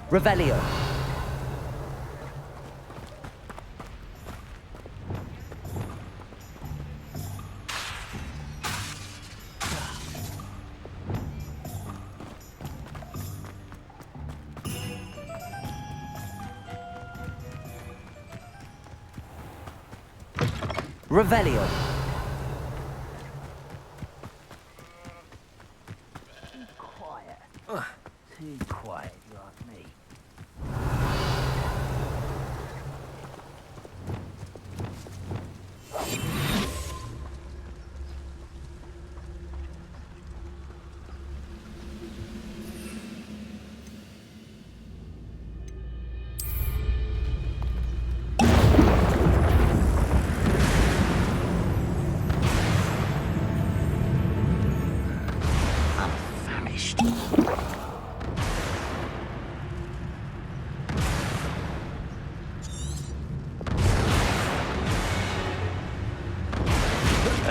Revelio. Revelio. Too quiet. Too quiet, you ask me.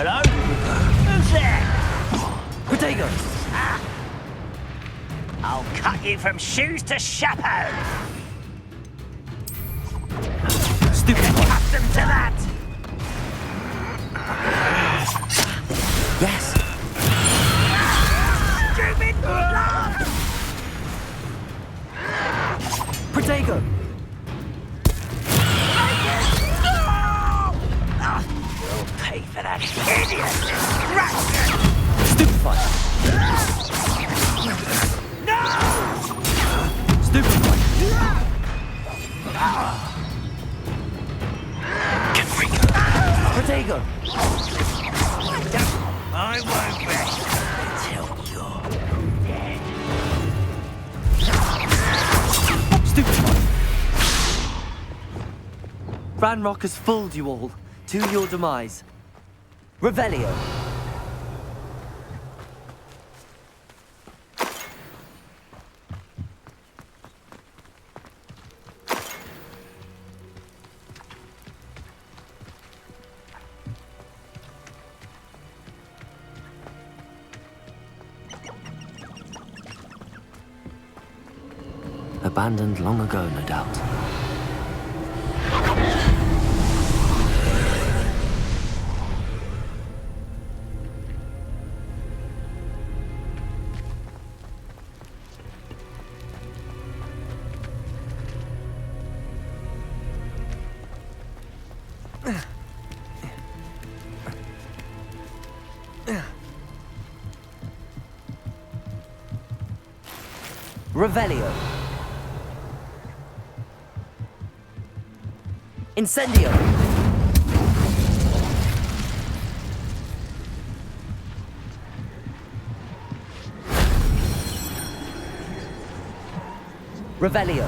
Hello? Who's there? Protego. I'll cut you from shoes to chapeau. Stupid Get one. accustomed to that. Yes. Stupid blood. Protego. You'll pay for that hideous distraction. Stupefy. No! Stupefy. Protego. I won't rest until you're dead. Stupefy. Ranrock has fooled you all to your demise. Revelio. Abandoned long ago, no doubt. Revelio. Incendio. Revelio.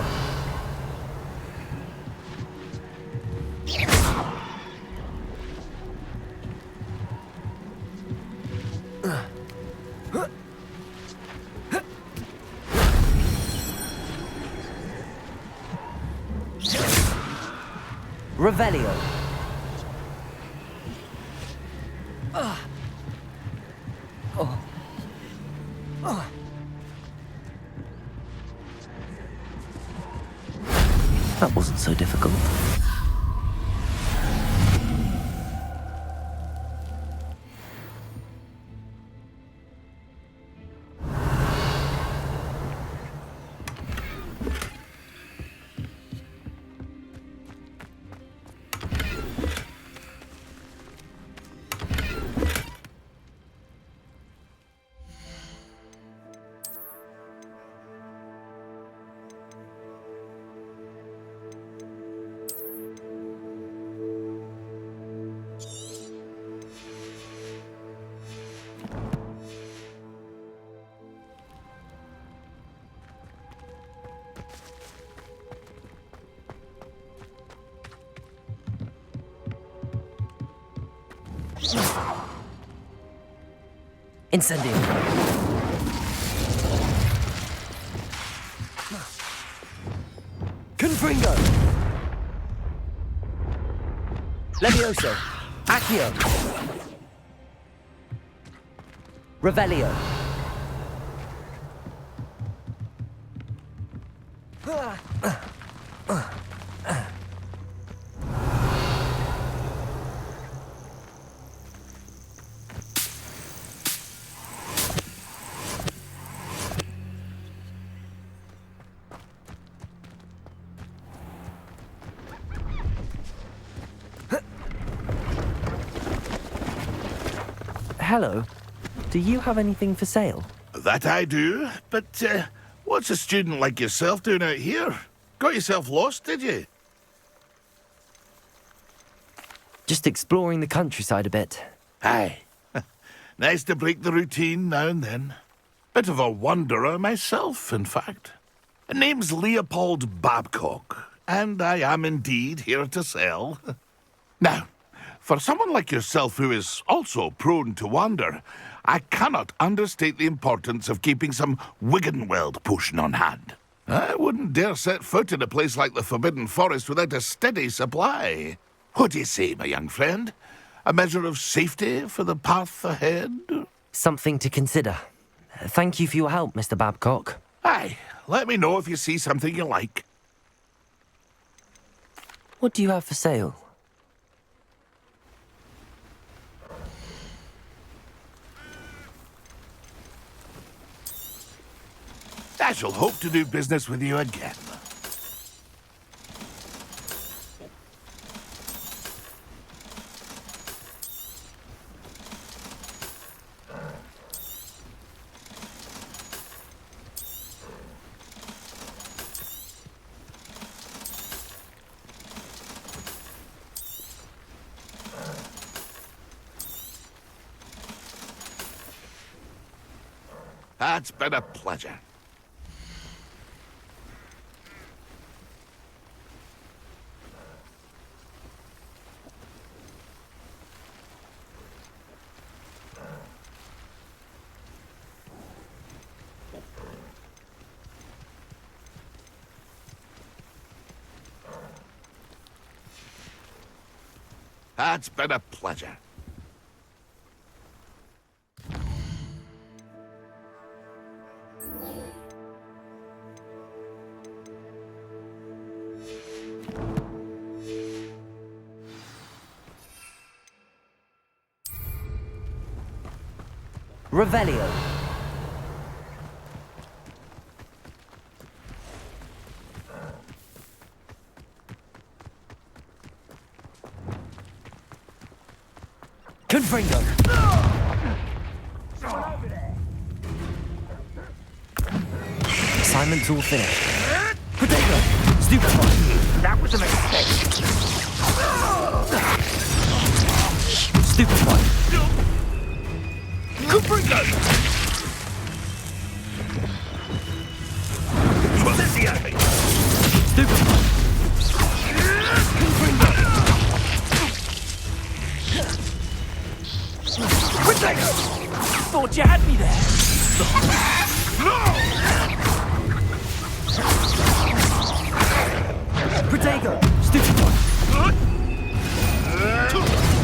Revelio. That wasn't so difficult. Incendio. Confringo. Levioso. Accio. Revelio. Hello. Do you have anything for sale? That I do, but what's a student like yourself doing out here? Got yourself lost, did you? Just exploring the countryside a bit. Aye. Nice to break the routine now and then. Bit of a wanderer myself, in fact. Name's Leopold Babcock, and I am indeed here to sell. Now, for someone like yourself who is also prone to wander, I cannot understate the importance of keeping some Wiggenweld potion on hand. I wouldn't dare set foot in a place like the Forbidden Forest without a steady supply. What do you say, my young friend? A measure of safety for the path ahead? Something to consider. Thank you for your help, Mr. Babcock. Aye, let me know if you see something you like. What do you have for sale? I shall hope to do business with you again. That's been a pleasure. That's been a pleasure. Revelio. Confringo. Assignment's all finished. Potato. Stupefy. That was a mistake. Stupefy. Confringo! Stupefy. Thought you had me there. Protego. Stupefy.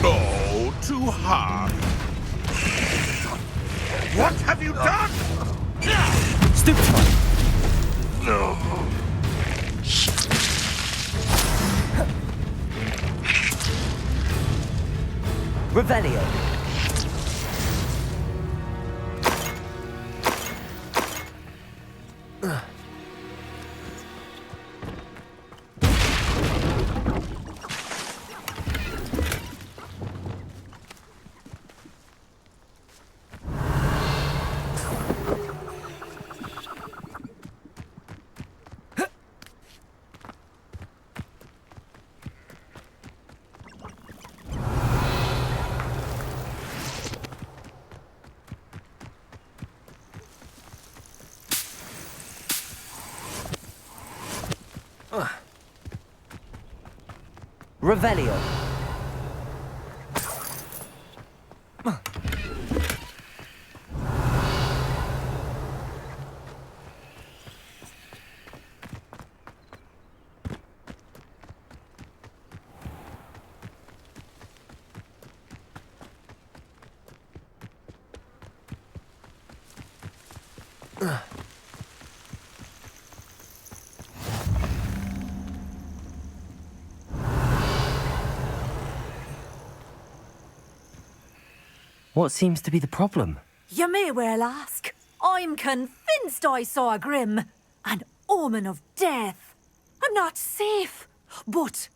No, too hard. What have you done? Stupefy. Revelio. Revelio. What seems to be the problem? You may well ask. I'm convinced I saw a Grim, an omen of death. I'm not safe, but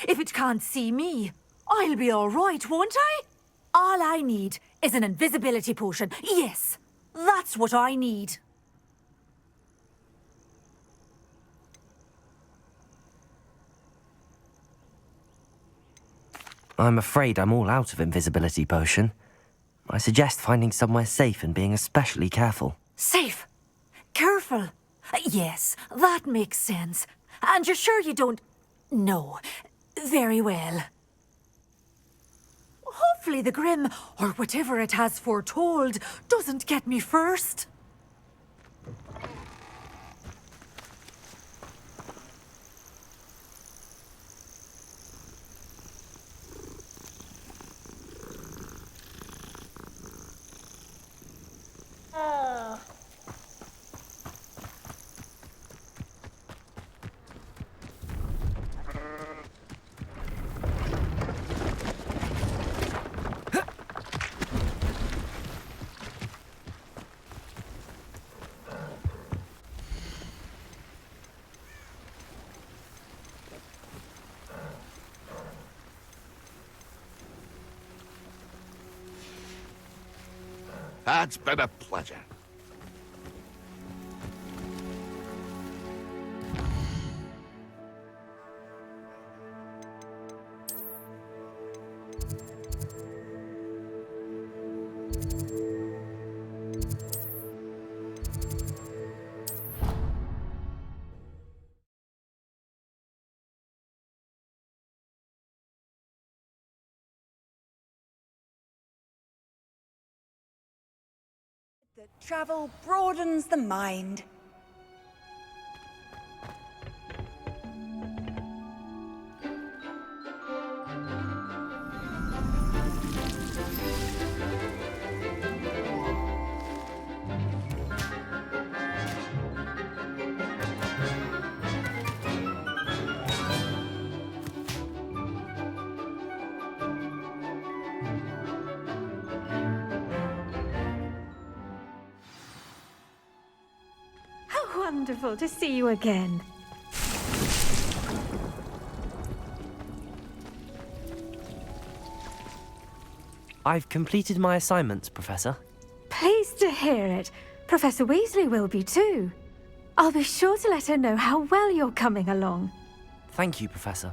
if it can't see me, I'll be all right, won't I? All I need is an invisibility potion. Yes, that's what I need. I'm afraid I'm all out of invisibility potion. I suggest finding somewhere safe and being especially careful. Safe? Careful? Yes, that makes sense. And you're sure you don't... No. Very well. Hopefully the Grim, or whatever it has foretold, doesn't get me first. It's been a pleasure. That travel broadens the mind. Wonderful to see you again. I've completed my assignments, Professor. Pleased to hear it. Professor Weasley will be too. I'll be sure to let her know how well you're coming along. Thank you, Professor.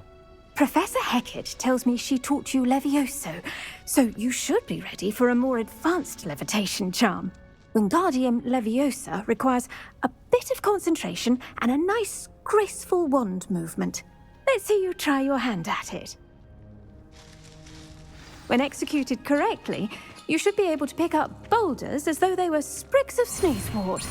Professor Hecat tells me she taught you Levioso, so you should be ready for a more advanced levitation charm. Wingardium Leviosa requires a bit of concentration and a nice, graceful wand movement. Let's see you try your hand at it. When executed correctly, you should be able to pick up boulders as though they were sprigs of sneezewort.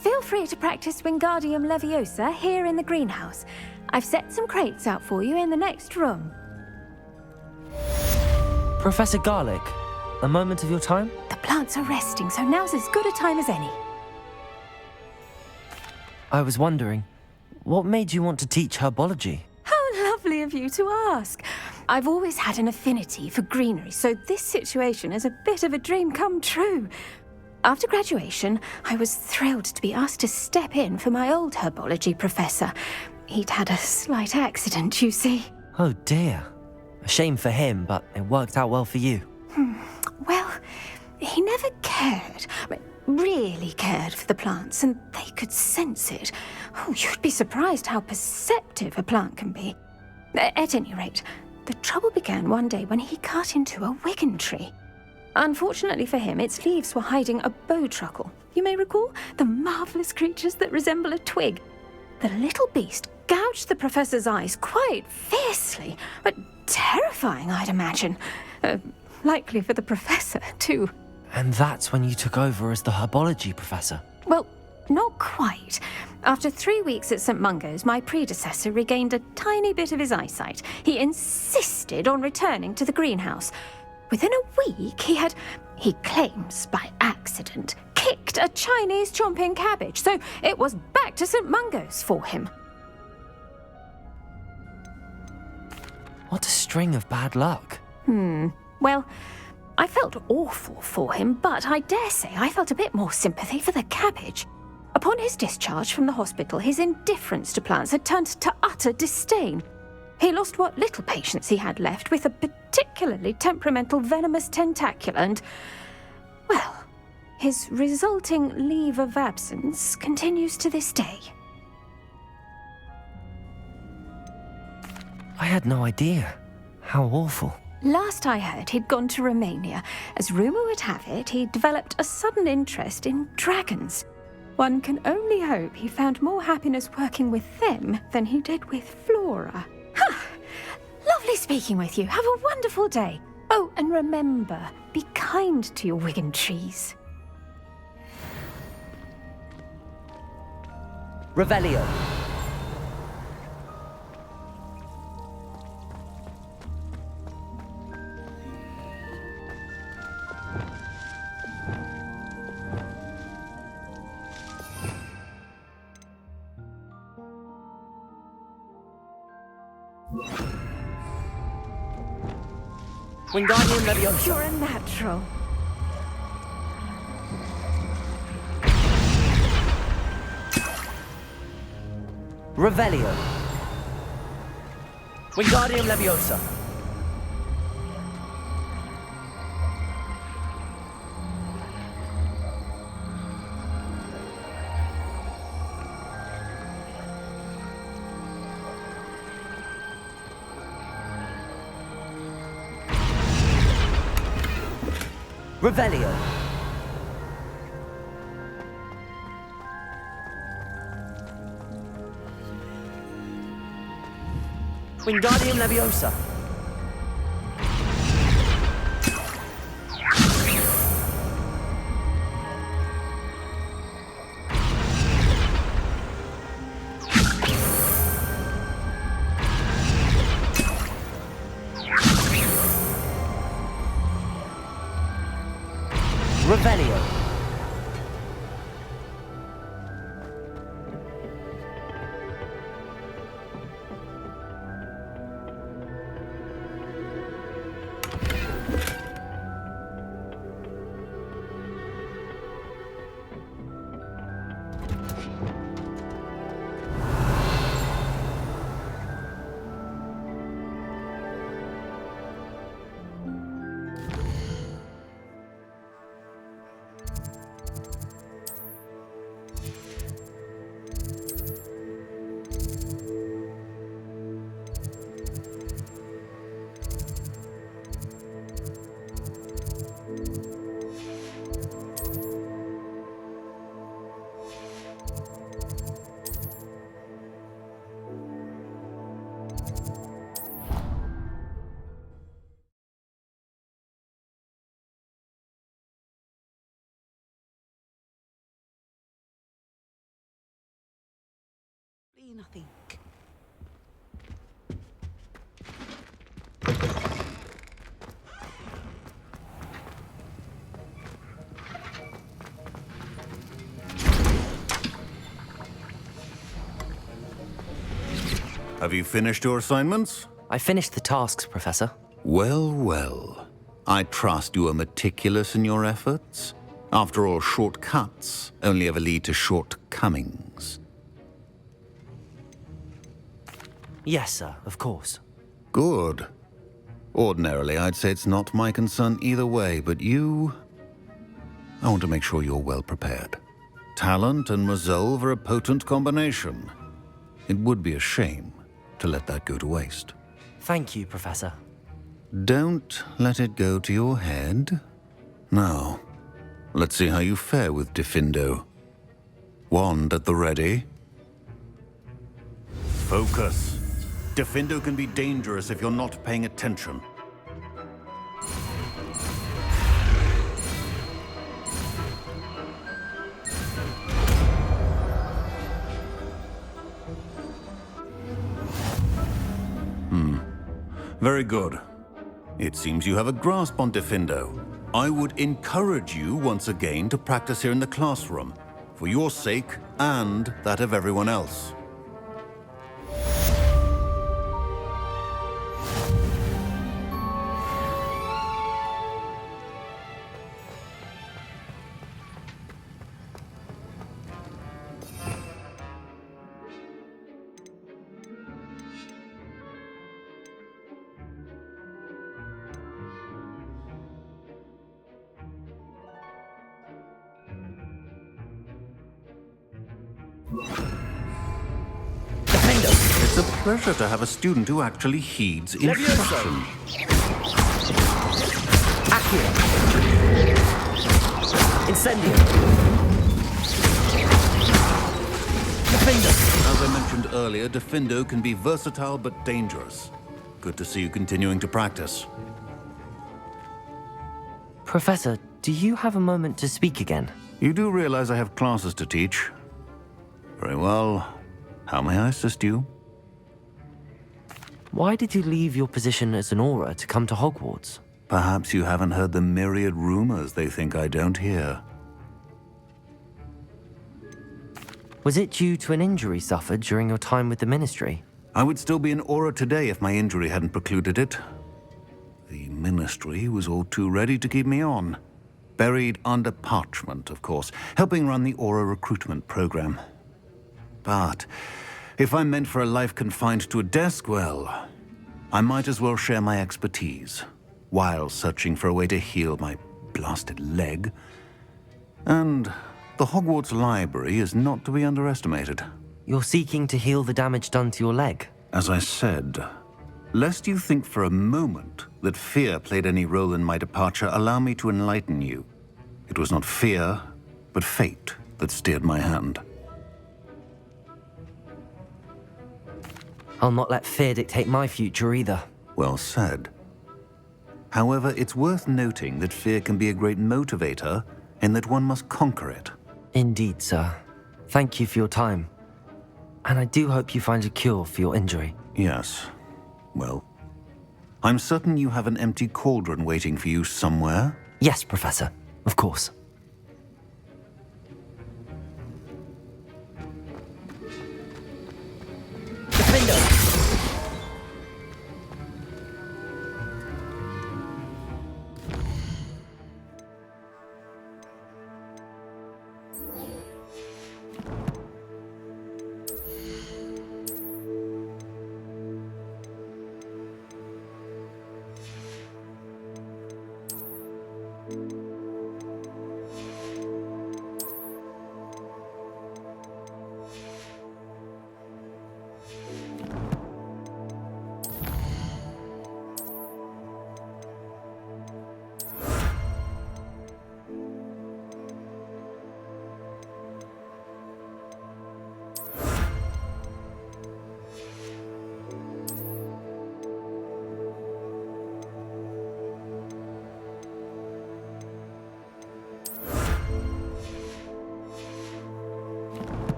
Feel free to practice Wingardium Leviosa here in the greenhouse. I've set some crates out for you in the next room. Professor Garlick, a moment of your time? The plants are resting, so now's as good a time as any. I was wondering, what made you want to teach herbology? How lovely of you to ask. I've always had an affinity for greenery, so this situation is a bit of a dream come true. After graduation, I was thrilled to be asked to step in for my old herbology professor. He'd had a slight accident, you see. Oh dear. A shame for him, but it worked out well for you. Well, he never cared, really cared for the plants, and they could sense it. Oh, you'd be surprised how perceptive a plant can be. At any rate, the trouble began one day when he cut into a Wigan tree. Unfortunately for him, its leaves were hiding a bowtruckle. You may recall the marvellous creatures that resemble a twig. The little beast gouged the professor's eyes quite fiercely, but terrifying, I'd imagine. Likely for the professor, too. And that's when you took over as the herbology professor? Well, not quite. After 3 weeks at St. Mungo's, my predecessor regained a tiny bit of his eyesight. He insisted on returning to the greenhouse. Within a week, he claims by accident, kicked a Chinese chomping cabbage, so it was back to St. Mungo's for him. What a string of bad luck. Well, I felt awful for him, but I dare say I felt a bit more sympathy for the cabbage. Upon his discharge from the hospital, his indifference to plants had turned to utter disdain. He lost what little patience he had left with a particularly temperamental venomous tentacula and, well, his resulting leave of absence continues to this day. I had no idea. How awful. Last I heard, he'd gone to Romania. As rumour would have it, he'd developed a sudden interest in dragons. One can only hope he found more happiness working with them than he did with Flora. Lovely speaking with you. Have a wonderful day. Oh, and remember, be kind to your Wigan trees. Revelio. Wingardium Leviosa. You're a natural. Revelio. Wingardium Leviosa. Revelio. Wingardium Leviosa. Revelio. I think. Have you finished your assignments? I finished the tasks, Professor. Well, well. I trust you are meticulous in your efforts. After all, shortcuts only ever lead to shortcomings. Yes, sir, of course. Good. Ordinarily, I'd say it's not my concern either way, but you... I want to make sure you're well prepared. Talent and resolve are a potent combination. It would be a shame to let that go to waste. Thank you, Professor. Don't let it go to your head. Now, let's see how you fare with Diffindo. Wand at the ready. Focus. Diffindo can be dangerous if you're not paying attention. Very good. It seems you have a grasp on Diffindo. I would encourage you once again to practice here in the classroom, for your sake and that of everyone else. It's a pleasure to have a student who actually heeds instruction. Accio. Incendio. Diffindo. As I mentioned earlier, Diffindo can be versatile but dangerous. Good to see you continuing to practice. Professor, do you have a moment to speak again? You do realize I have classes to teach. Very well. How may I assist you? Why did you leave your position as an Auror to come to Hogwarts? Perhaps you haven't heard the myriad rumors they think I don't hear. Was it due to an injury suffered during your time with the Ministry? I would still be an Auror today if my injury hadn't precluded it. The Ministry was all too ready to keep me on. Buried under parchment, of course, helping run the Auror recruitment program. But if I'm meant for a life confined to a desk, well, I might as well share my expertise while searching for a way to heal my blasted leg. And the Hogwarts Library is not to be underestimated. You're seeking to heal the damage done to your leg? As I said, lest you think for a moment that fear played any role in my departure, allow me to enlighten you. It was not fear, but fate that steered my hand. I'll not let fear dictate my future either. Well said. However, it's worth noting that fear can be a great motivator and that one must conquer it. Indeed, sir. Thank you for your time. And I do hope you find a cure for your injury. Yes. Well, I'm certain you have an empty cauldron waiting for you somewhere. Yes, Professor. Of course.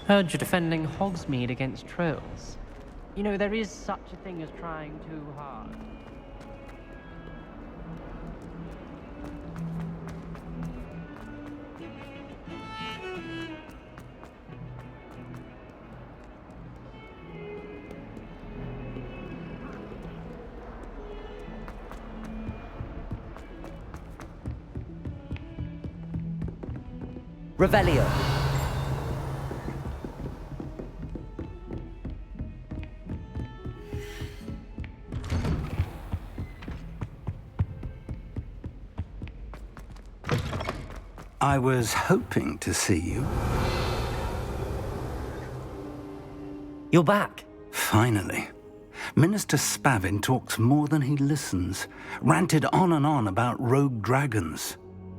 Heard you're defending Hogsmeade against trolls. You know, there is such a thing as trying too hard. Revelio. I was hoping to see you. You're back. Finally. Minister Spavin talks more than he listens. Ranted on and on about rogue dragons.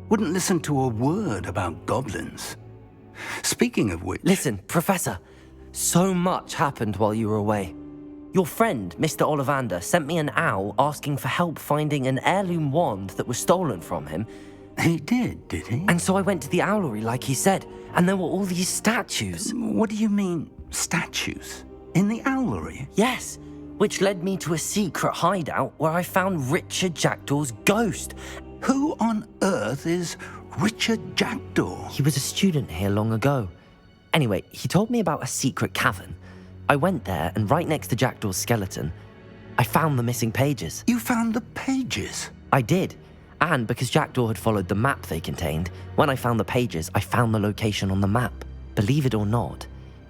Wouldn't listen to a word about goblins. Speaking of which... Listen, Professor. So much happened while you were away. Your friend, Mr. Ollivander, sent me an owl asking for help finding an heirloom wand that was stolen from him. He did he? And so I went to the owlery like he said, and there were all these statues. What do you mean, statues? In the owlery? Yes, which led me to a secret hideout where I found Richard Jackdaw's ghost. Who on earth is Richard Jackdaw? He was a student here long ago. Anyway, he told me about a secret cavern. I went there, and right next to Jackdaw's skeleton, I found the missing pages. You found the pages? I did. And because Jackdaw had followed the map they contained, when I found the pages, I found the location on the map. Believe it or not,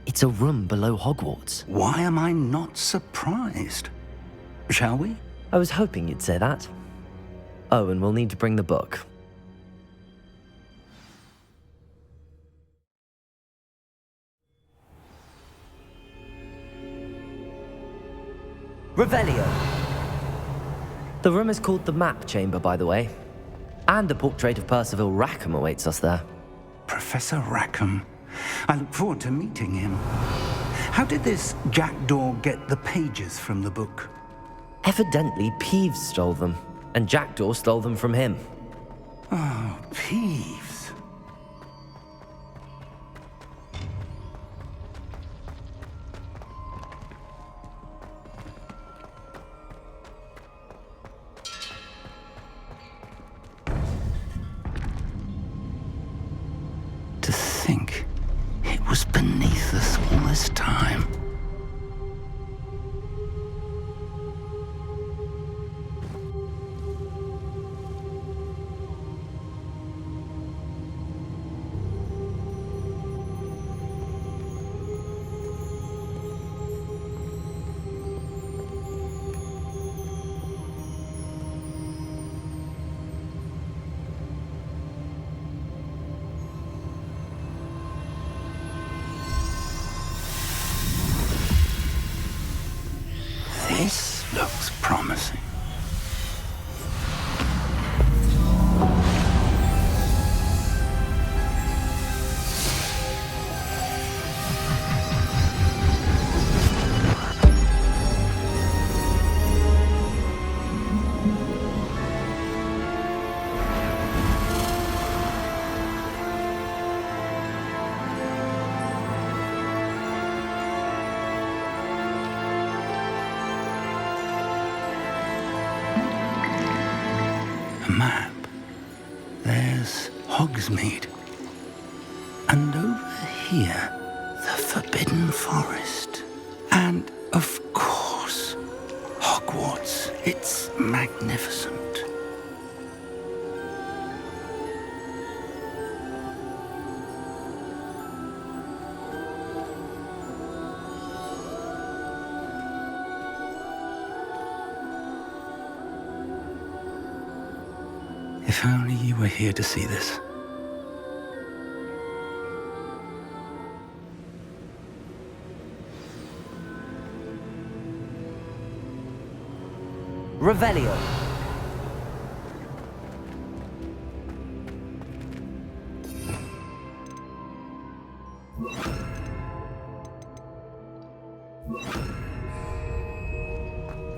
it's a room below Hogwarts. Why am I not surprised? Shall we? I was hoping you'd say that. Oh, and we'll need to bring the book. Revelio. The room is called the Map Chamber, by the way. And a portrait of Percival Rackham awaits us there. Professor Rackham. I look forward to meeting him. How did this Jackdaw get the pages from the book? Evidently, Peeves stole them, and Jackdaw stole them from him. Oh, Peeves. To think it was beneath us all this time. This looks promising. A map. There's Hogsmeade. And over here, the Forbidden Forest. And, of course, Hogwarts. It's magnificent. If only you were here to see this. Revelio.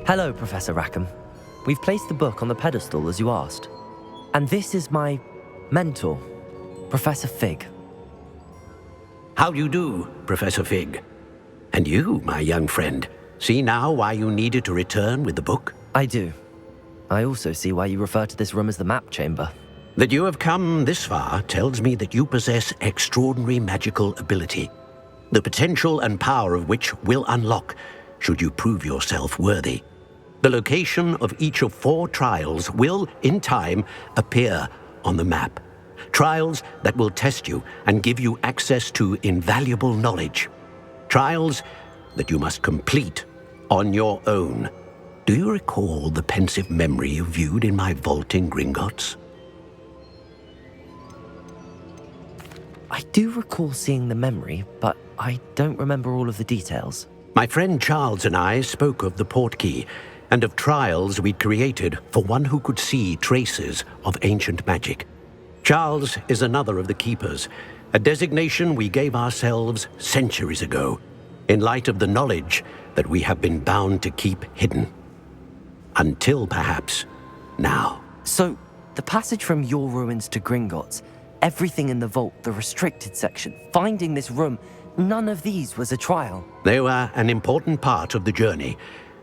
Hello, Professor Rackham. We've placed the book on the pedestal as you asked. And this is my mentor, Professor Fig. How do you do, Professor Fig? And you, my young friend, see now why you needed to return with the book? I do. I also see why you refer to this room as the Map Chamber. That you have come this far tells me that you possess extraordinary magical ability, the potential and power of which will unlock should you prove yourself worthy. The location of each of 4 trials will, in time, appear on the map. Trials that will test you and give you access to invaluable knowledge. Trials that you must complete on your own. Do you recall the pensive memory you viewed in my vault in Gringotts? I do recall seeing the memory, but I don't remember all of the details. My friend Charles and I spoke of the portkey and of trials we'd created for one who could see traces of ancient magic. Charles is another of the keepers, a designation we gave ourselves centuries ago, in light of the knowledge that we have been bound to keep hidden. Until perhaps now. So, the passage from your ruins to Gringotts, everything in the vault, the restricted section, finding this room, none of these was a trial. They were an important part of the journey,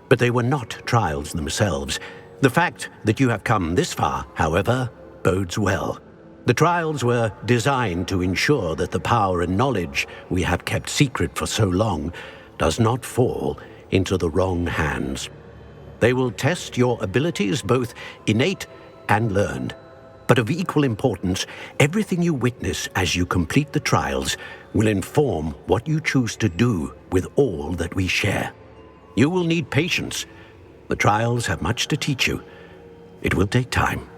but they were not trials themselves. The fact that you have come this far, however, bodes well. The trials were designed to ensure that the power and knowledge we have kept secret for so long does not fall into the wrong hands. They will test your abilities, both innate and learned. But of equal importance, everything you witness as you complete the trials will inform what you choose to do with all that we share. You will need patience. The trials have much to teach you. It will take time.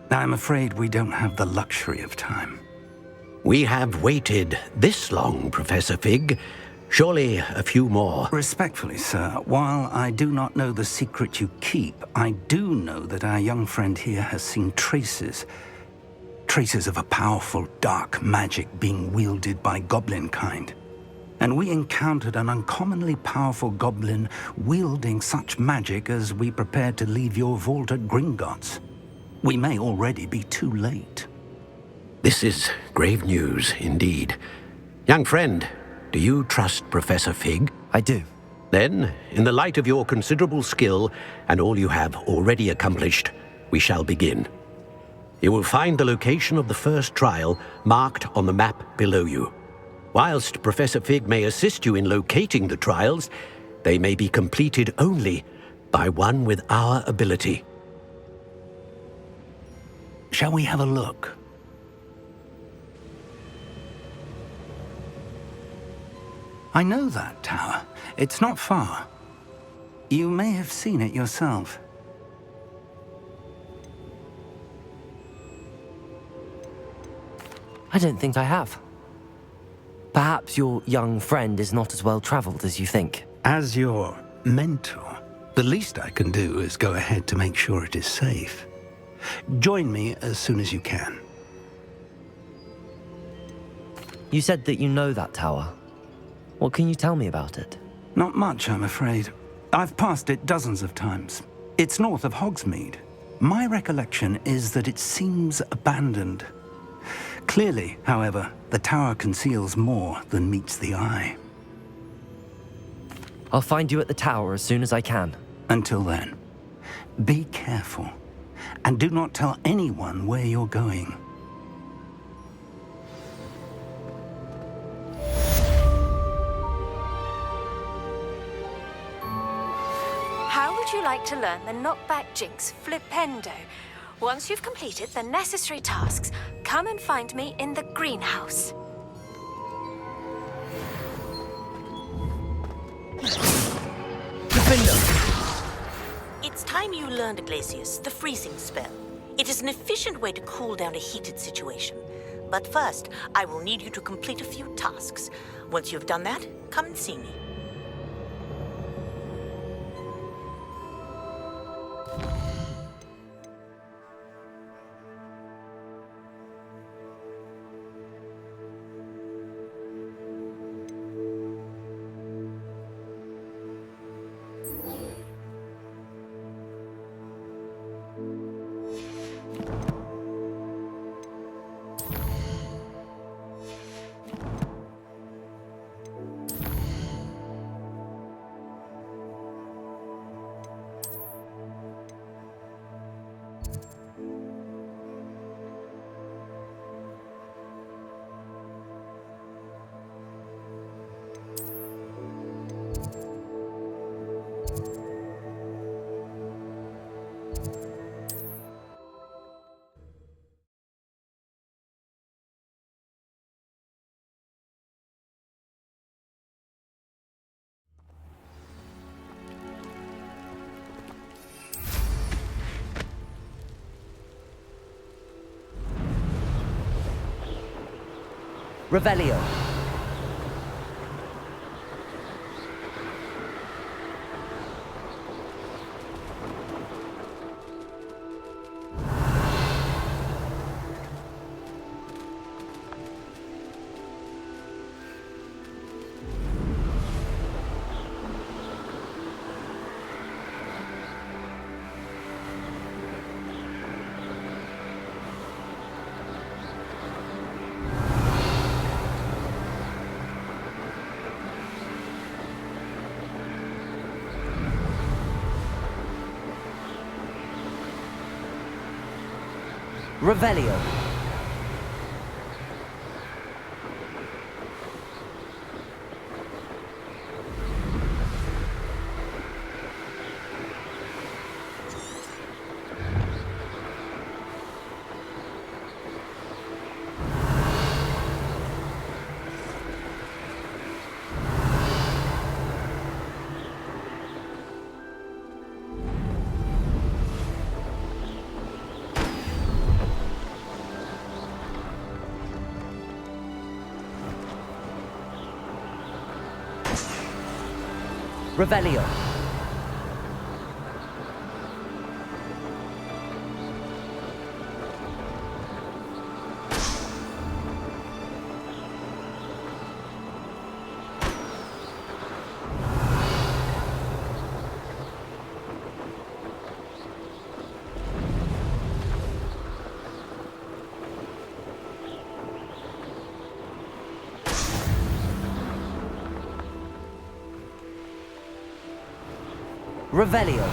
I'm afraid we don't have the luxury of time. We have waited this long, Professor Fig. Surely a few more. Respectfully, sir, while I do not know the secret you keep, I do know that our young friend here has seen traces of a powerful dark magic being wielded by goblin kind. And we encountered an uncommonly powerful goblin wielding such magic as we prepared to leave your vault at Gringotts. We may already be too late. This is grave news indeed. Young friend, do you trust Professor Fig? I do. Then, in the light of your considerable skill and all you have already accomplished, we shall begin. You will find the location of the first trial marked on the map below you. Whilst Professor Fig may assist you in locating the trials, they may be completed only by one with our ability. Shall we have a look? I know that tower. It's not far. You may have seen it yourself. I don't think I have. Perhaps your young friend is not as well traveled as you think. As your mentor, the least I can do is go ahead to make sure it is safe. Join me as soon as you can. You said that you know that tower. What can you tell me about it? Not much, I'm afraid. I've passed it dozens of times. It's north of Hogsmeade. My recollection is that it seems abandoned. Clearly, however, the tower conceals more than meets the eye. I'll find you at the tower as soon as I can. Until then, be careful, and do not tell anyone where you're going. How would you like to learn the knockback jinx Flipendo? Once you've completed the necessary tasks, come and find me in the greenhouse. It's time you learned, Glacius, the freezing spell. It is an efficient way to cool down a heated situation. But first, I will need you to complete a few tasks. Once you've done that, come and see me. Revelio. Revelio. Revelio. Revelio.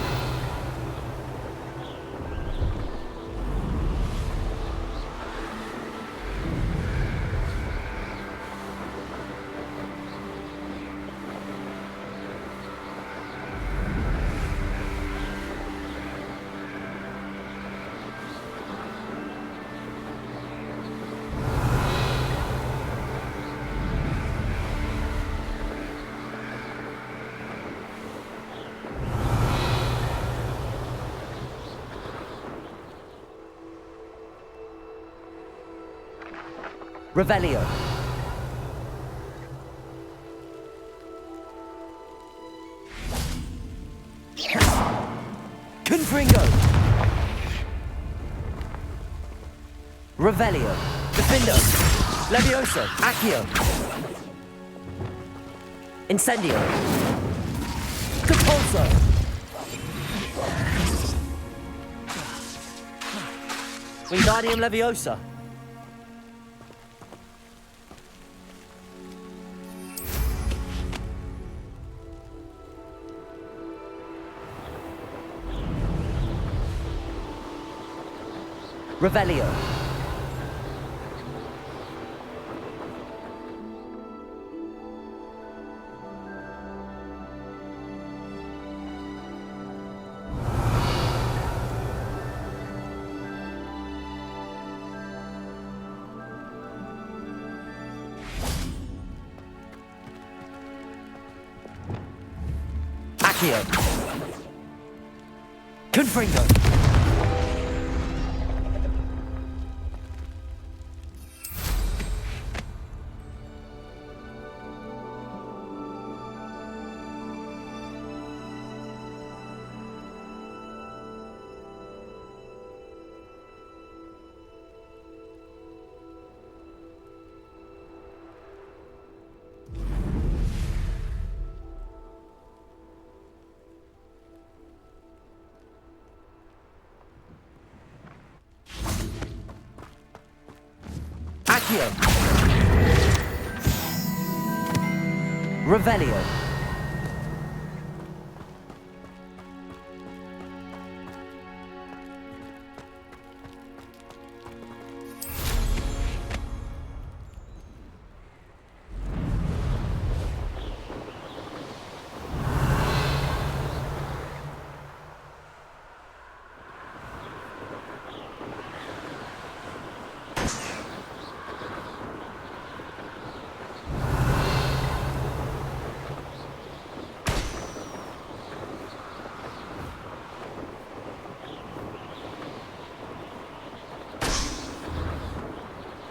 Revelio. Confringo. Revelio. Defindo. Levioso. Accio. Incendio. Compulso. Wingardium Leviosa. Revelio. Accio. Confringo. Accio. Revelio.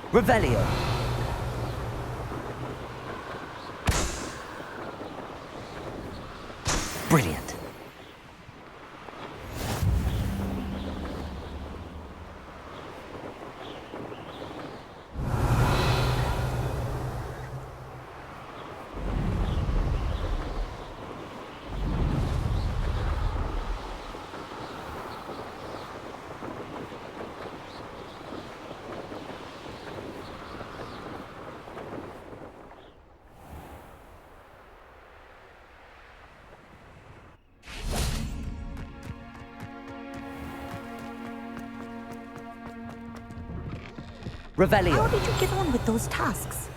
Revelio. Brilliant. Revelio. How did you get on with those tasks?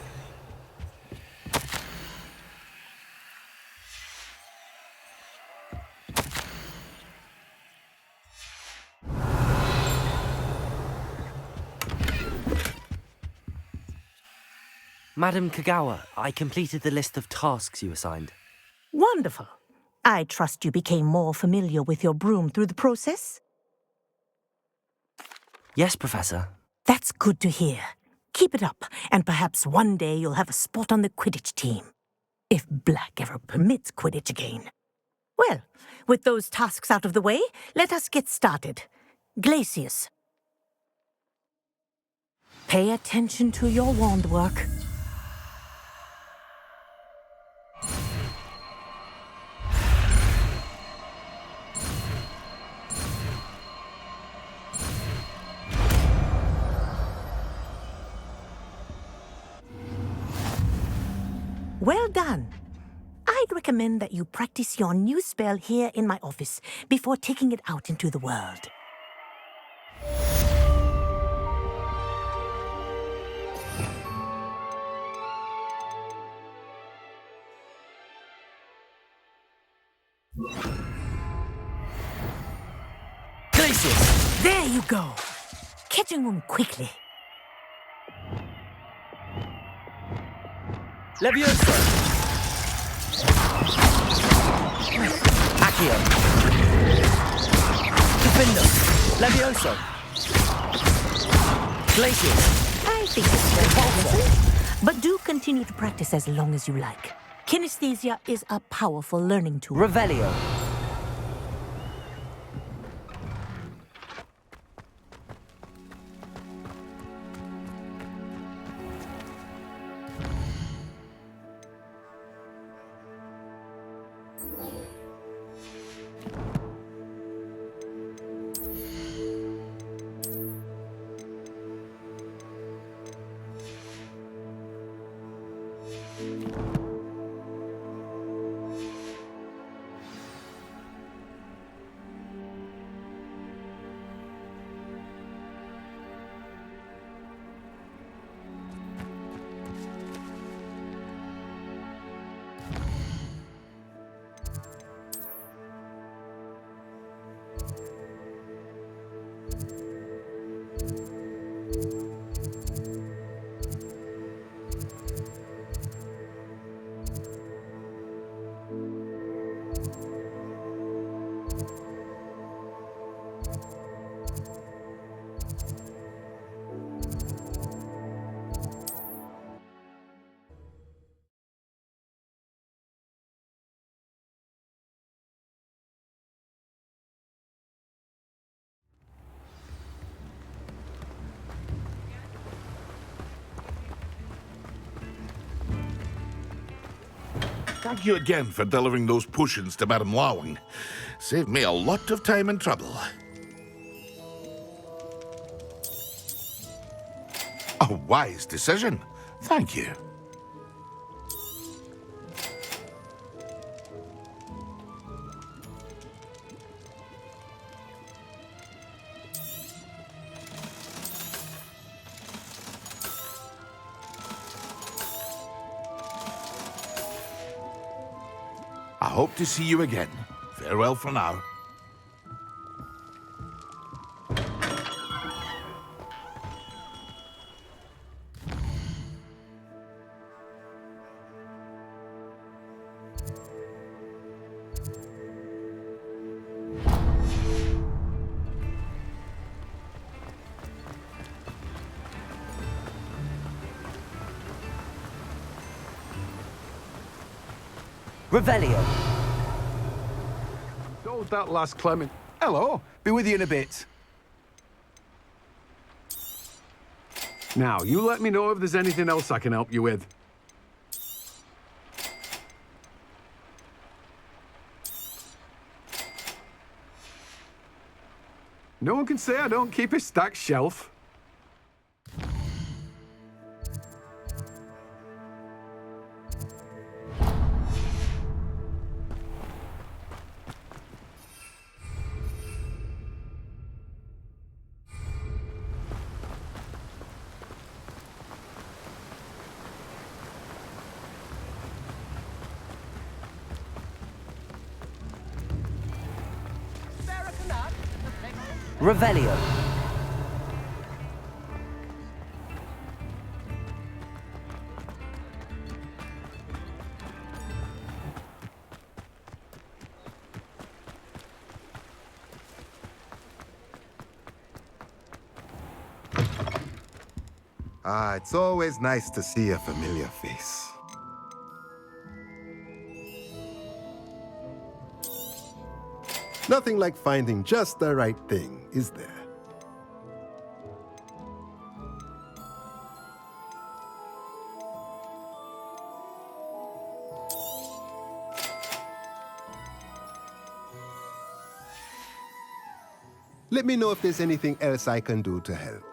Madam Kagawa, I completed the list of tasks you assigned. Wonderful. I trust you became more familiar with your broom through the process? Yes, Professor. That's good to hear. Keep it up, and perhaps one day you'll have a spot on the Quidditch team. If Black ever permits Quidditch again. Well, with those tasks out of the way, let us get started. Glacius. Pay attention to your wand work. Well done. I'd recommend that you practice your new spell here in my office before taking it out into the world. Glacius! There you go. Catching them quickly. Levioso! Accio! Defender! Levioso! Glacius! I think it's very pleasant, but do continue to practice as long as you like. Kinesthesia is a powerful learning tool. Revelio! Thank you again for delivering those potions to Madame Lawing. Saved me a lot of time and trouble. A wise decision. Thank you. I hope to see you again. Farewell for now. Revelio! Hold that last, Clement. Hello. Be with you in a bit. Now, you let me know if there's anything else I can help you with. No one can say I don't keep a stacked shelf. Revelio. It's always nice to see a familiar face. Nothing like finding just the right thing, is there? Let me know if there's anything else I can do to help.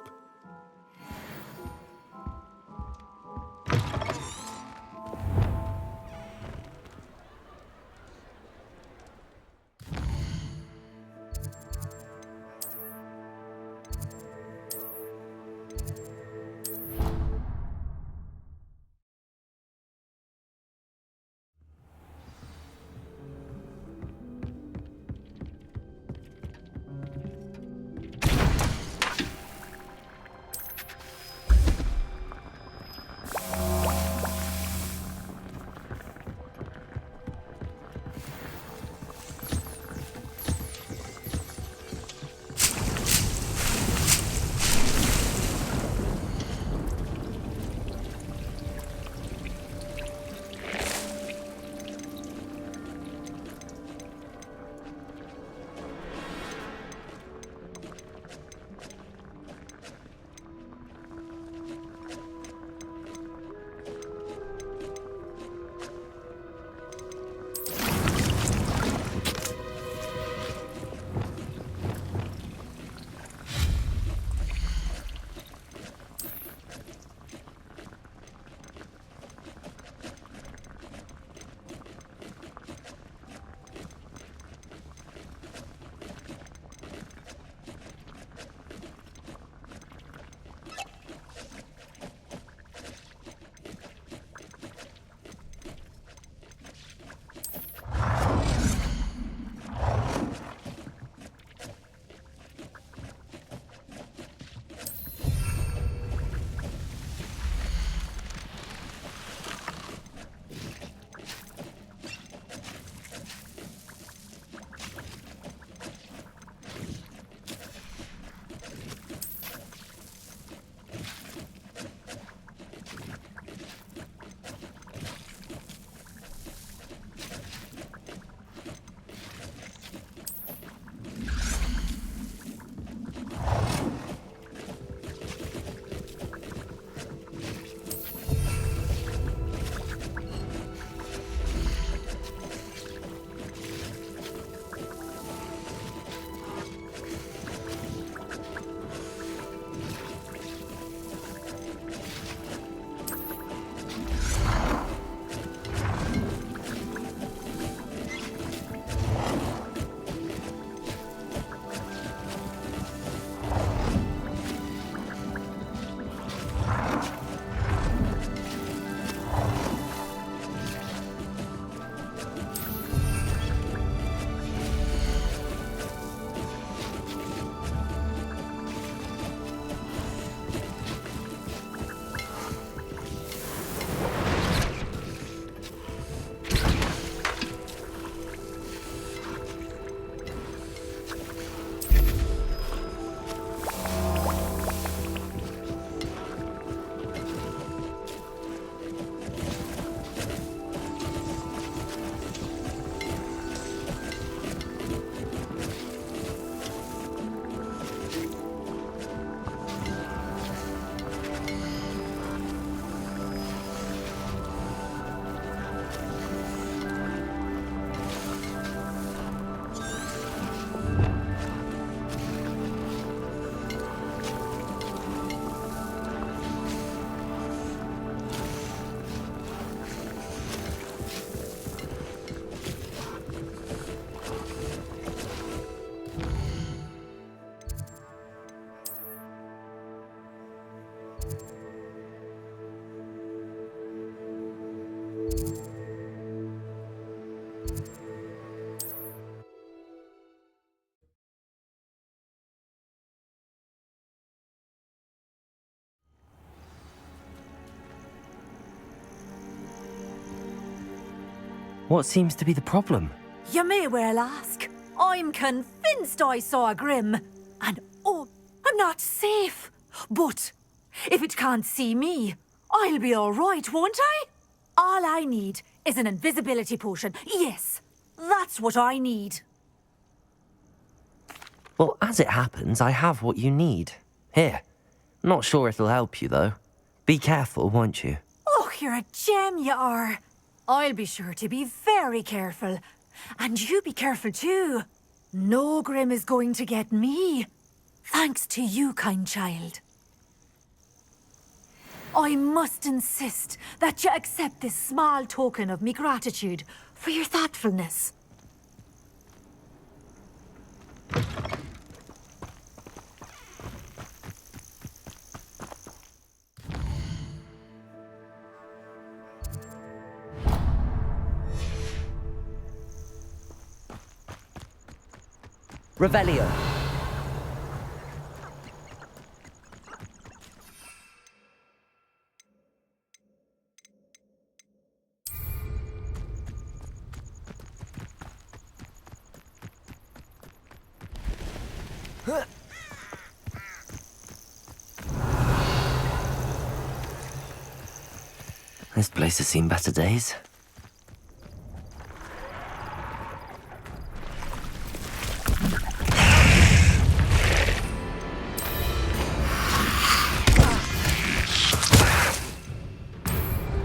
What seems to be the problem? You may well ask. I'm convinced I saw a Grim. And oh, I'm not safe. But if it can't see me, I'll be all right, won't I? All I need is an invisibility potion. Yes, that's what I need. Well, as it happens, I have what you need. Here. Not sure it'll help you, though. Be careful, won't you? Oh, you're a gem, you are. I'll be sure to be very careful. And you be careful, too. No Grim is going to get me. Thanks to you, kind child. I must insist that you accept this small token of me gratitude for your thoughtfulness. Revelio. This place has seen better days.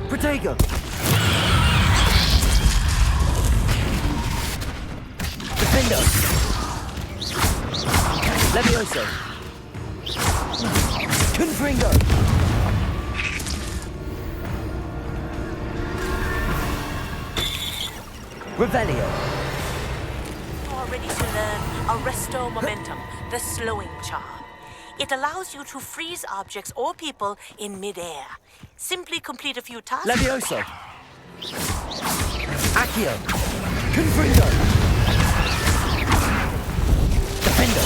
Protego! Defendo! Levioso! Confringo! Revelio! You are ready to learn Arresto Momentum, the slowing charm. It allows you to freeze objects or people in midair. Simply complete a few tasks. Levioso! Accio! Confringo! Defendo!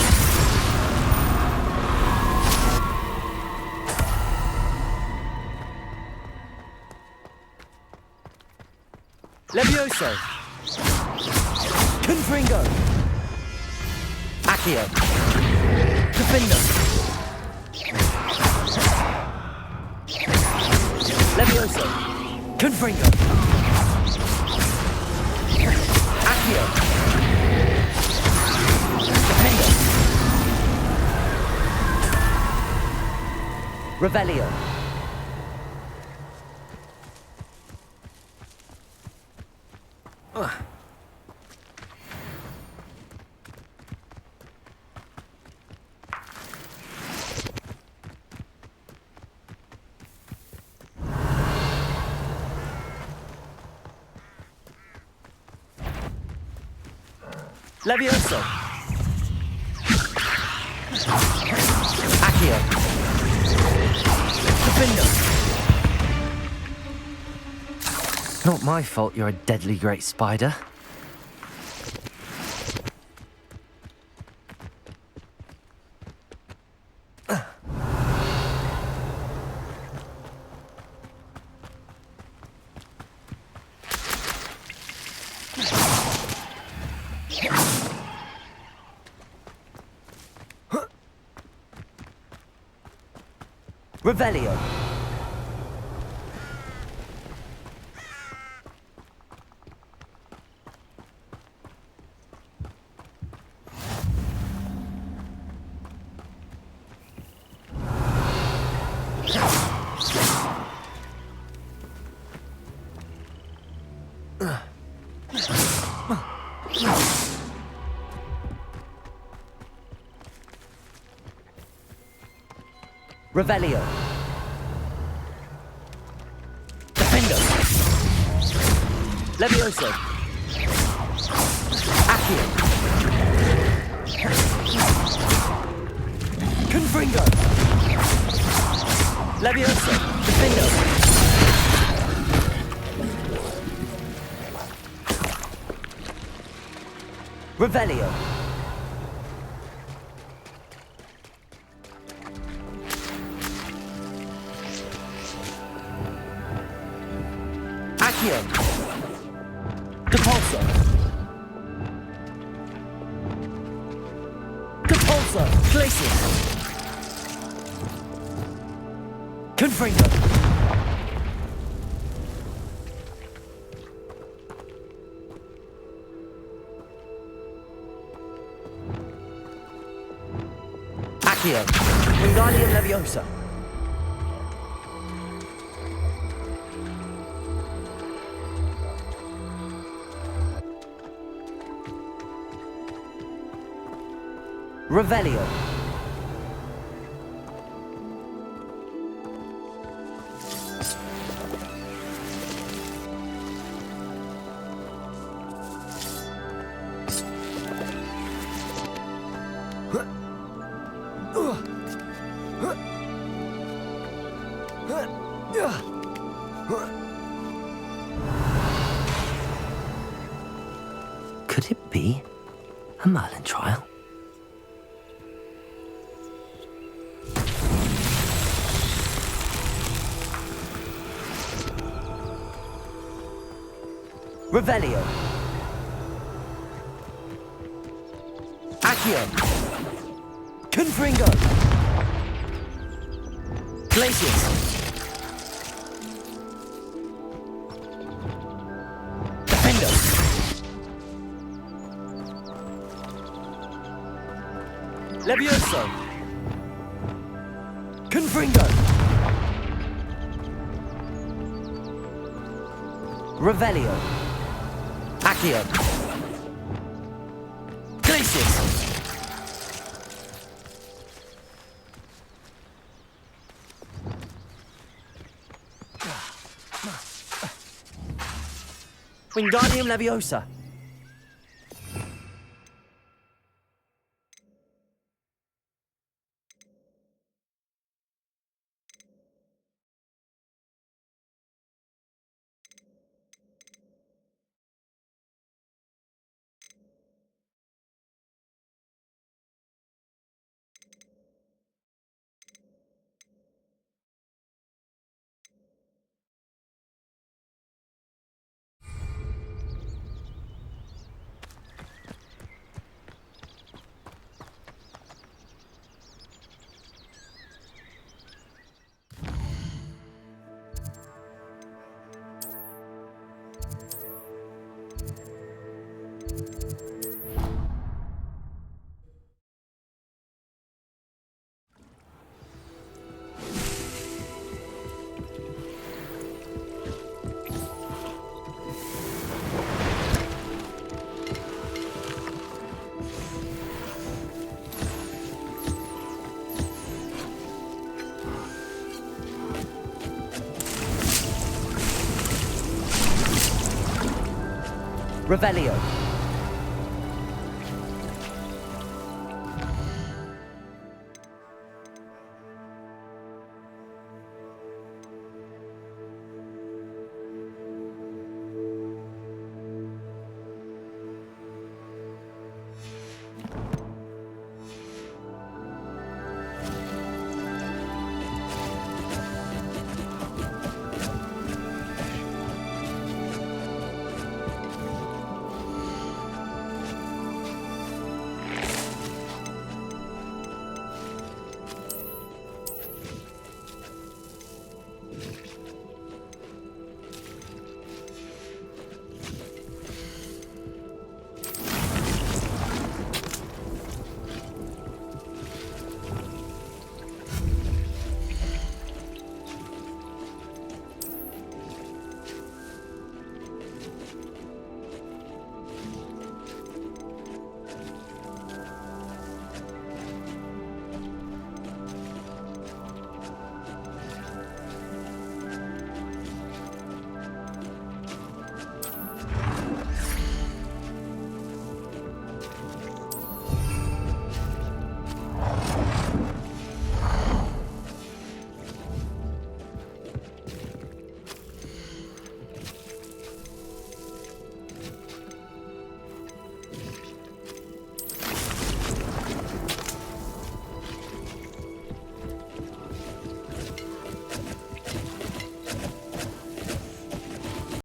Levioso! Confringo! Accio! Defendo! Levioso! Confringo! Accio! Defendo! Revelio! Levioso! Accio! Defendo! Not my fault you're a deadly great spider. Revelio! Revelio! Defendo! Levioso! Accio! Confringo! Levioso! Defendo! Revelio! Accio! Leviosa! Capulsa! Glacius! Confringo! Accio! Wingardium Leviosa! Revelio. Could it be a Merlin trial? Revelio. Accio. Confringo. Glacius. Defendo. Levioso. Confringo. Revelio. Accio. Glacius. Wingardium Leviosa. Revelio.